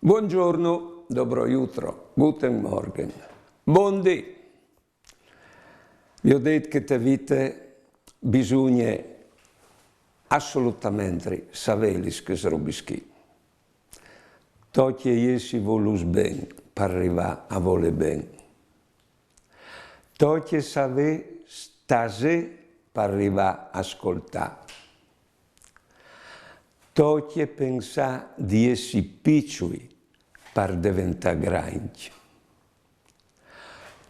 Buongiorno, dobro jutro, guten morgen, buondì. Vi ho detto che te vite bisogna assolutamente sapere che robischi. Tocchi e si volus ben per arrivare a voler ben. Tocchi sapere stase per arrivare a ascoltare. Tocchi pensare di essere piccoli per diventare grandi.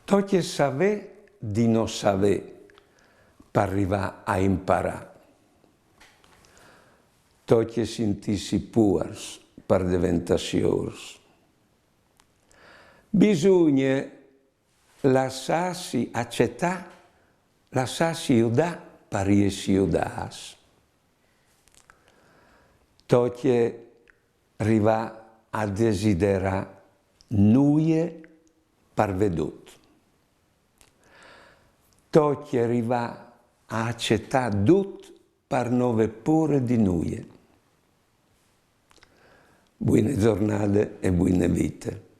Tocchi sapere di non sapere per arrivare a imparare. Tocchi sentirsi puers per diventare siors. Bisogna lasciarsi accettare, lasciarsi aiutare per essere aiutati. Tocchi arrivare a desiderare noi per veduto. Tocchi arrivare a accettare tutto per non avere paura di noi. Buone giornate e buone vite.